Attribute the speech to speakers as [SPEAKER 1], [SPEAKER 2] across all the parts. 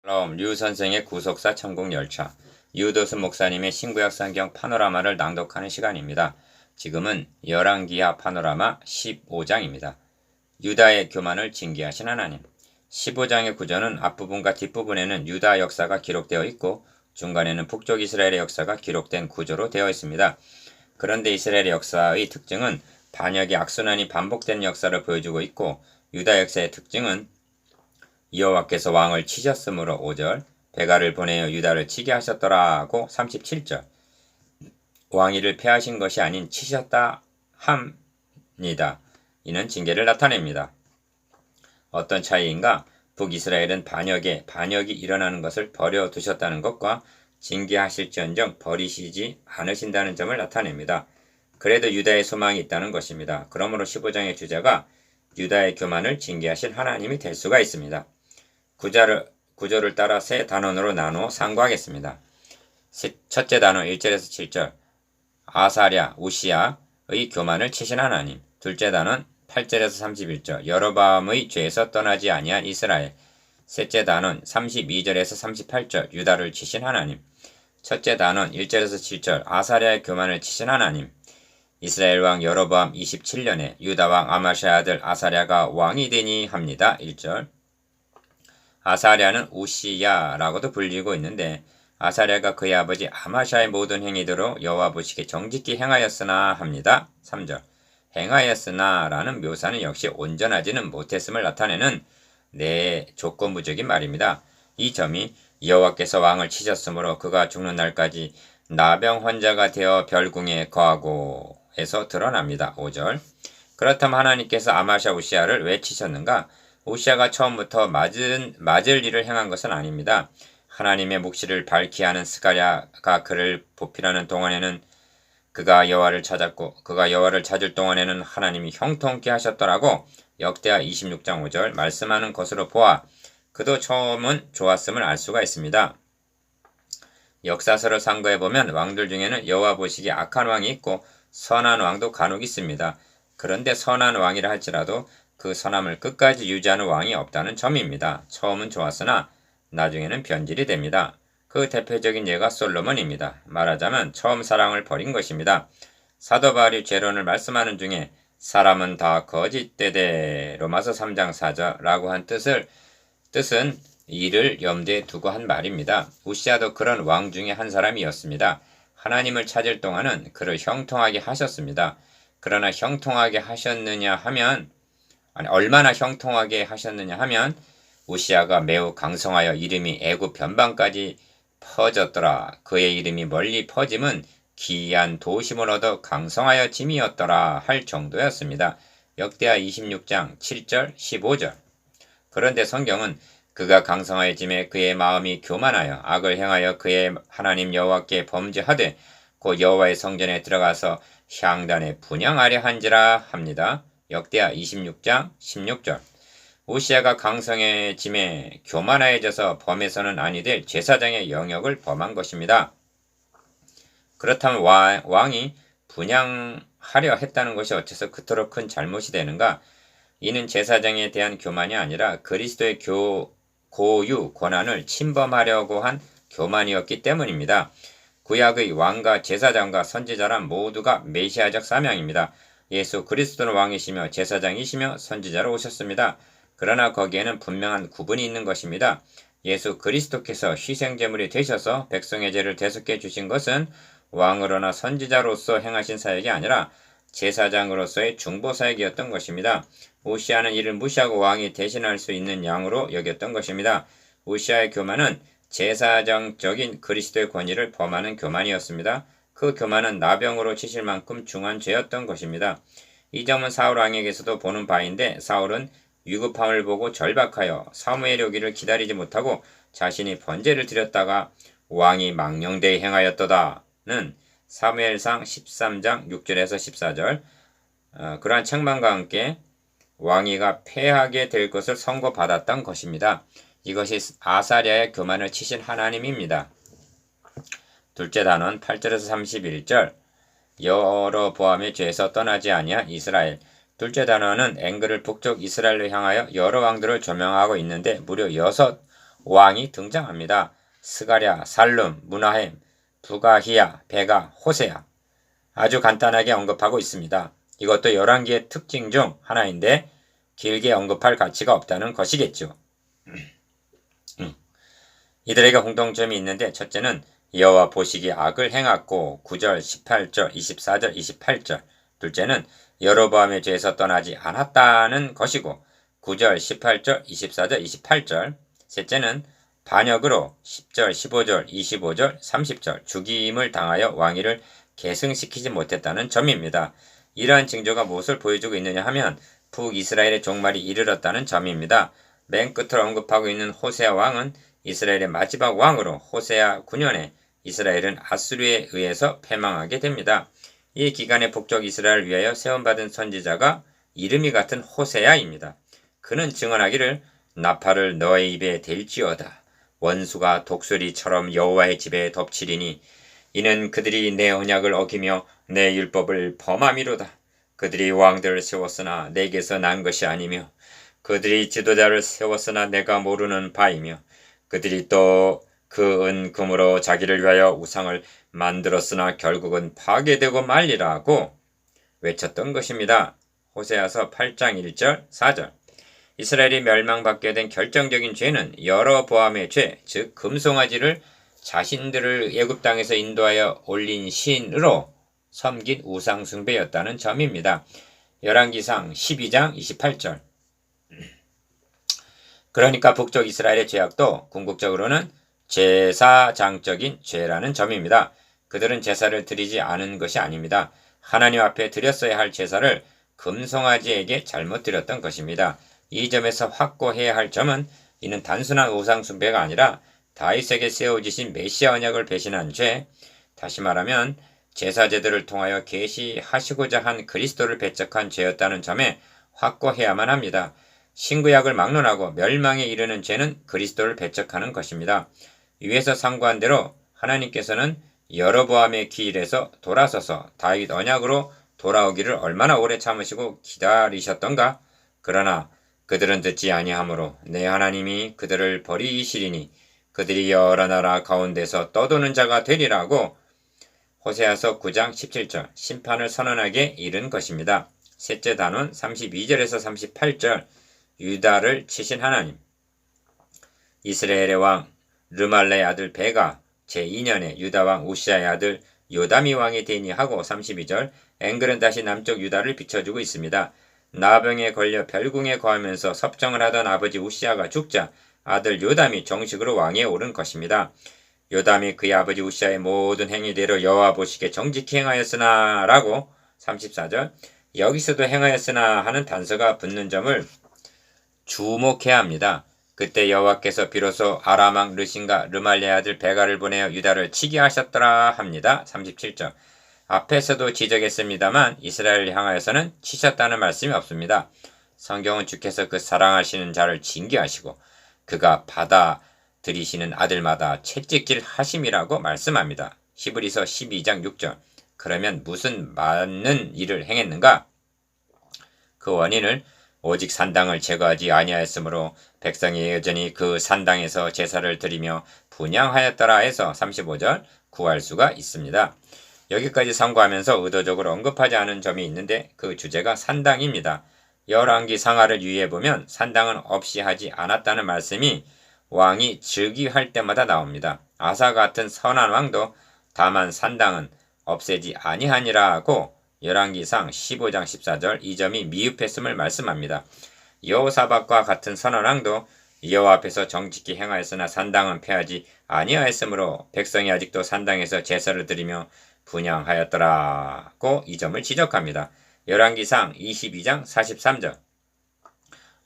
[SPEAKER 1] 샬롬, 류 선생의 구속사 천국열차, 유도순 목사님의 신구약 성경 파노라마를 낭독하는 시간입니다. 지금은 열왕기하 파노라마 15장입니다. 유다의 교만을 징계하신 하나님. 15장의 구조는 앞부분과 뒷부분에는 유다 역사가 기록되어 있고 중간에는 북쪽 이스라엘의 역사가 기록된 구조로 되어 있습니다. 그런데 이스라엘의 역사의 특징은 반역의 악순환이 반복된 역사를 보여주고 있고 유다 역사의 특징은 여호와께서 왕을 치셨으므로 5절, 베가를 보내어 유다를 치게 하셨더라고 37절, 왕위를 패하신 것이 아닌 치셨다 합니다. 이는 징계를 나타냅니다. 어떤 차이인가? 북이스라엘은 반역이 일어나는 것을 버려두셨다는 것과 징계하실지언정 버리시지 않으신다는 점을 나타냅니다. 그래도 유다의 소망이 있다는 것입니다. 그러므로 15장의 주제가 유다의 교만을 징계하신 하나님이 될 수가 있습니다. 구조를 따라 세 단원으로 나누어 상고하겠습니다. 첫째 단원 1절에서 7절, 아사랴, 우시야의 교만을 치신 하나님. 둘째 단원 8절에서 31절, 여로보암의 죄에서 떠나지 아니한 이스라엘. 셋째 단원 32절에서 38절, 유다를 치신 하나님. 첫째 단원 1절에서 7절, 아사랴의 교만을 치신 하나님. 이스라엘 왕 여로보암 27년에 유다 왕 아마샤의 아들 아사랴가 왕이 되니 합니다. 1절. 아사랴는 우시야라고도 불리고 있는데 아사랴가 그의 아버지 아마샤의 모든 행위대로 여호와 보시기에 정직히 행하였으나 합니다. 3절. 행하였으나라는 묘사는 역시 온전하지는 못했음을 나타내는 조건부적인 말입니다. 이 점이 여호와께서 왕을 치셨으므로 그가 죽는 날까지 나병 환자가 되어 별궁에 거하고 에서 드러납니다. 5절. 그렇다면 하나님께서 아마샤 우시야를 왜 치셨는가? 우시야가 처음부터 맞을 일을 행한 것은 아닙니다. 하나님의 묵시를 밝히 하는 스가랴가 그를 보필하는 동안에는 그가 여호와를 찾았고 그가 여호와를 찾을 동안에는 하나님이 형통케 하셨더라고 역대하 26장 5절 말씀하는 것으로 보아 그도 처음은 좋았음을 알 수가 있습니다. 역사서를 상고해보면 왕들 중에는 여호와 보시기에 악한 왕이 있고 선한 왕도 간혹 있습니다. 그런데 선한 왕이라 할지라도 그 선함을 끝까지 유지하는 왕이 없다는 점입니다. 처음은 좋았으나 나중에는 변질이 됩니다. 그 대표적인 예가 솔로몬입니다. 말하자면 처음 사랑을 버린 것입니다. 사도 바울이 죄론을 말씀하는 중에 사람은 다 거짓되되 로마서 3장 4절라고 한 뜻은 이를 염두에 두고 한 말입니다. 우시야도 그런 왕 중에 한 사람이었습니다. 하나님을 찾을 동안은 그를 형통하게 하셨습니다. 그러나 형통하게 하셨느냐 하면 얼마나 형통하게 하셨느냐 하면 우시야가 매우 강성하여 이름이 애굽 변방까지 퍼졌더라. 그의 이름이 멀리 퍼짐은 기이한 도심을 얻어 강성하여 짐이었더라 할 정도였습니다. 역대하 26장 7절 15절. 그런데 성경은 그가 강성하여 짐에 그의 마음이 교만하여 악을 행하여 그의 하나님 여호와께 범죄하되 곧 여호와의 성전에 들어가서 향단에 분향하려 한지라 합니다. 역대하 26장 16절. 우시야가 강성해짐에 교만해져서 범에서는 아니 될 제사장의 영역을 범한 것입니다. 그렇다면 왕이 분향하려 했다는 것이 어째서 그토록 큰 잘못이 되는가? 이는 제사장에 대한 교만이 아니라 그리스도의 고유 권한을 침범하려고 한 교만이었기 때문입니다. 구약의 왕과 제사장과 선지자란 모두가 메시아적 사명입니다. 예수 그리스도는 왕이시며 제사장이시며 선지자로 오셨습니다. 그러나 거기에는 분명한 구분이 있는 것입니다. 예수 그리스도께서 희생제물이 되셔서 백성의 죄를 대속해 주신 것은 왕으로나 선지자로서 행하신 사역이 아니라 제사장으로서의 중보사역이었던 것입니다. 우시야는 이를 무시하고 왕이 대신할 수 있는 양으로 여겼던 것입니다. 우시야의 교만은 제사장적인 그리스도의 권위를 범하는 교만이었습니다. 그 교만은 나병으로 치실 만큼 중한 죄였던 것입니다. 이 점은 사울 왕에게서도 보는 바인데 사울은 위급함을 보고 절박하여 사무엘의 오기를 기다리지 못하고 자신이 번제를 드렸다가 왕이 망령되이 행하였도다는 사무엘상 13장 6절에서 14절 그러한 책망과 함께 왕위가 패하게 될 것을 선고받았던 것입니다. 이것이 아사랴의 교만을 치신 하나님입니다. 둘째 단원 8절에서 31절 여로보암의 죄에서 떠나지 아니한 이스라엘. 둘째 단원은 앵글을 북쪽 이스라엘로 향하여 여러 왕들을 조명하고 있는데 무려 6 왕이 등장합니다. 스가랴, 살룸, 무나헴, 부가히야, 베가, 호세야. 아주 간단하게 언급하고 있습니다. 이것도 열왕기의 특징 중 하나인데 길게 언급할 가치가 없다는 것이겠죠. 이들에게 공통점이 있는데 첫째는 여호와 보시기에 악을 행했고 9절, 18절, 24절, 28절. 둘째는 여로보암의 죄에서 떠나지 않았다는 것이고 9절, 18절, 24절, 28절. 셋째는 반역으로 10절, 15절, 25절, 30절 죽임을 당하여 왕위를 계승시키지 못했다는 점입니다. 이러한 징조가 무엇을 보여주고 있느냐 하면 북이스라엘의 종말이 이르렀다는 점입니다. 맨 끝을 언급하고 있는 호세아 왕은 이스라엘의 마지막 왕으로 호세아 9년에 이스라엘은 아수르에 의해서 패망하게 됩니다. 이 기간의 북쪽 이스라엘을 위하여 세움받은 선지자가 이름이 같은 호세아입니다. 그는 증언하기를 나팔을 너의 입에 댈지어다. 원수가 독수리처럼 여호와의 집에 덮치리니 이는 그들이 내 언약을 어기며 내 율법을 범함이로다. 그들이 왕들을 세웠으나 내게서 난 것이 아니며 그들이 지도자를 세웠으나 내가 모르는 바이며 그들이 또 그 은금으로 자기를 위하여 우상을 만들었으나 결국은 파괴되고 말리라고 외쳤던 것입니다. 호세아서 8장 1절 4절. 이스라엘이 멸망받게 된 결정적인 죄는 여로보암의 죄, 즉 금송아지를 자신들을 애굽 땅에서 인도하여 올린 신으로 섬긴 우상 숭배였다는 점입니다. 열왕기상 12장 28절. 그러니까 북쪽 이스라엘의 죄악도 궁극적으로는 제사장적인 죄라는 점입니다. 그들은 제사를 드리지 않은 것이 아닙니다. 하나님 앞에 드렸어야 할 제사를 금송아지에게 잘못 드렸던 것입니다. 이 점에서 확고해야 할 점은 이는 단순한 우상 숭배가 아니라 다윗에게 세워지신 메시아 언약을 배신한 죄, 다시 말하면 제사 제도를 통하여 계시하시고자 한 그리스도를 배척한 죄였다는 점에 확고해야만 합니다. 신구약을 막론하고 멸망에 이르는 죄는 그리스도를 배척하는 것입니다. 위에서 상고한 대로 하나님께서는 여로보암의 기일에서 돌아서서 다윗 언약으로 돌아오기를 얼마나 오래 참으시고 기다리셨던가. 그러나 그들은 듣지 아니하므로 내 하나님이 그들을 버리시리니 그들이 여러 나라 가운데서 떠도는 자가 되리라고 호세아서 9장 17절 심판을 선언하게 이른 것입니다. 셋째 단원 32절에서 38절 유다를 치신 하나님. 이스라엘의 왕 르말레의 아들 베가 제2년에 유다왕 우시아의 아들 요담이 왕이 되니하고 32절 앵글은 다시 남쪽 유다를 비춰주고 있습니다. 나병에 걸려 별궁에 거하면서 섭정을 하던 아버지 우시아가 죽자 아들 요담이 정식으로 왕위에 오른 것입니다. 요담이 그의 아버지 우시아의 모든 행위대로 여호와 보시기에 정직히 행하였으나 라고 34절 여기서도 행하였으나 하는 단서가 붙는 점을 주목해야 합니다. 그때 여호와께서 비로소 아람왕 르신과 르말리의 아들 베가를 보내어 유다를 치게 하셨더라 합니다. 37절. 앞에서도 지적했습니다만 이스라엘을 향하여서는 치셨다는 말씀이 없습니다. 성경은 주께서 그 사랑하시는 자를 징계하시고 그가 받아들이시는 아들마다 채찍질 하심이라고 말씀합니다. 히브리서 12장 6절. 그러면 무슨 맞는 일을 행했는가? 그 원인을 오직 산당을 제거하지 아니하였으므로 백성이 여전히 그 산당에서 제사를 드리며 분향하였더라 해서 35절 구할 수가 있습니다. 여기까지 상고하면서 의도적으로 언급하지 않은 점이 있는데 그 주제가 산당입니다. 열왕기 상하를 유의해보면 산당은 없이 하지 않았다는 말씀이 왕이 즉위할 때마다 나옵니다. 아사 같은 선한 왕도 다만 산당은 없애지 아니하니라고 열왕기상 15장 14절 이 점이 미흡했음을 말씀합니다. 여호사밧과 같은 선한 왕도 여호와 앞에서 정직히 행하였으나 산당은 폐하지 아니하였으므로 백성이 아직도 산당에서 제사를 드리며 분향하였더라고 이 점을 지적합니다. 열왕기상 22장 43절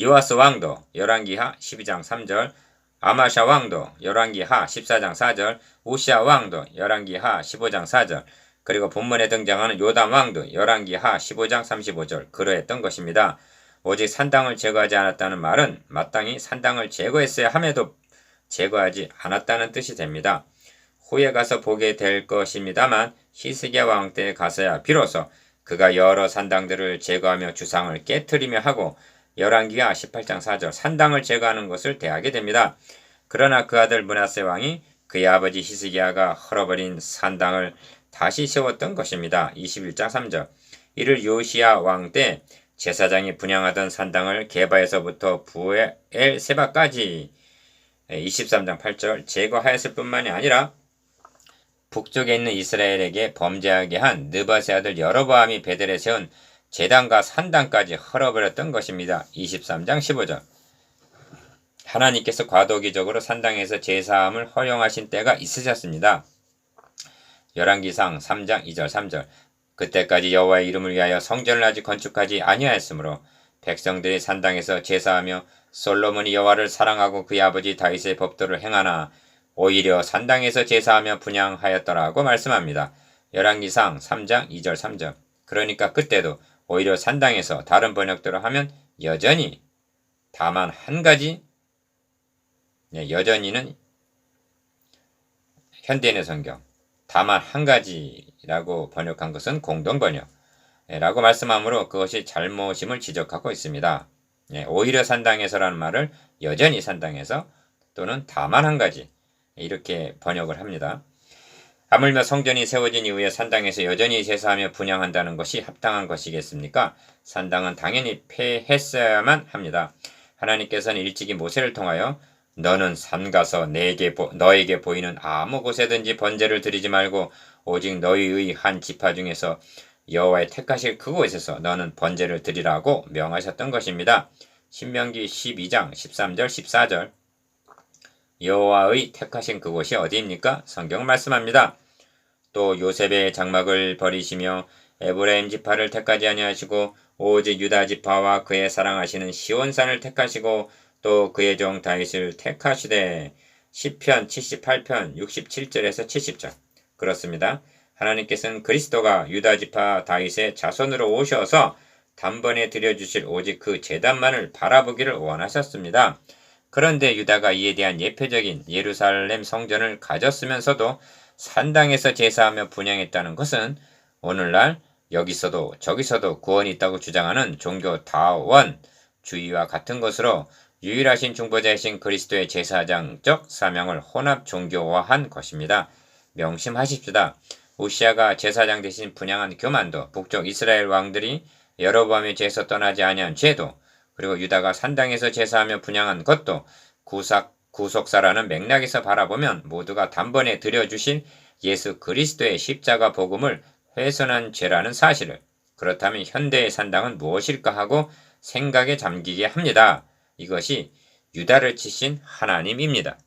[SPEAKER 1] 요아스 왕도 열왕기하 12장 3절 아마샤 왕도 열왕기하 14장 4절 우시아 왕도 열왕기하 15장 4절 그리고 본문에 등장하는 요담 왕도 열왕기하 15장 35절 그러했던 것입니다. 오직 산당을 제거하지 않았다는 말은 마땅히 산당을 제거했어야 함에도 제거하지 않았다는 뜻이 됩니다. 후에 가서 보게 될 것입니다만 히스기야 왕 때에 가서야 비로소 그가 여러 산당들을 제거하며 주상을 깨트리며 하고 열왕기하 18장 4절 산당을 제거하는 것을 대하게 됩니다. 그러나 그 아들 므낫세 왕이 그의 아버지 히스기야가 헐어버린 산당을 다시 세웠던 것입니다. 21장 3절. 이를 요시야 왕 때 제사장이 분향하던 산당을 게바에서부터 부엘세바까지 23장 8절 제거하였을 뿐만이 아니라 북쪽에 있는 이스라엘에게 범죄하게 한 느밧의 아들 여로보암이 베델에 세운 제단과 산당까지 헐어버렸던 것입니다. 23장 15절. 하나님께서 과도기적으로 산당에서 제사함을 허용하신 때가 있으셨습니다. 열왕기상 3장 2절 3절. 그때까지 여호와의 이름을 위하여 성전을 아직 건축하지 아니하였으므로 백성들이 산당에서 제사하며 솔로몬이 여호와를 사랑하고 그의 아버지 다윗의 법도를 행하나 오히려 산당에서 제사하며 분향하였더라고 말씀합니다. 열왕기상 3장 2절 3절. 그러니까 그때도 오히려 산당에서 다른 번역대로 하면 여전히 다만 한 가지 여전히는 현대인의 성경 다만 한 가지라고 번역한 것은 공동번역 라고 말씀하므로 그것이 잘못임을 지적하고 있습니다. 오히려 산당에서라는 말을 여전히 산당에서 또는 다만 한 가지 이렇게 번역을 합니다. 하물며 성전이 세워진 이후에 산당에서 여전히 제사하며 분향한다는 것이 합당한 것이겠습니까? 산당은 당연히 폐했어야만 합니다. 하나님께서는 일찍이 모세를 통하여 너는 삼가서 너에게 보이는 아무 곳에든지 번제를 드리지 말고 오직 너희의 한 지파 중에서 여호와의 택하실 그곳에서 너는 번제를 드리라고 명하셨던 것입니다. 신명기 12장 13절 14절. 여호와의 택하신 그곳이 어디입니까? 성경 말씀합니다. 또 요셉의 장막을 버리시며 에브라임 지파를 택하지 아니하시고 오직 유다 지파와 그의 사랑하시는 시온산을 택하시고 또 그의 종 다윗을 택하시되 시편 78편 67절에서 70절. 그렇습니다. 하나님께서는 그리스도가 유다 지파 다윗의 자손으로 오셔서 단번에 드려주실 오직 그 제단만을 바라보기를 원하셨습니다. 그런데 유다가 이에 대한 예표적인 예루살렘 성전을 가졌으면서도 산당에서 제사하며 분향했다는 것은 오늘날 여기서도 저기서도 구원이 있다고 주장하는 종교 다원주의와 같은 것으로 유일하신 중보자이신 그리스도의 제사장적 사명을 혼합 종교화한 것입니다. 명심하십시다. 우시아가 제사장 대신 분향한 교만도, 북쪽 이스라엘 왕들이 여로보암의 죄에서 떠나지 아니한 죄도, 그리고 유다가 산당에서 제사하며 분향한 것도 구속사라는 맥락에서 바라보면 모두가 단번에 드려주신 예수 그리스도의 십자가 복음을 훼손한 죄라는 사실을, 그렇다면 현대의 산당은 무엇일까 하고 생각에 잠기게 합니다. 이것이 유다를 치신 하나님입니다.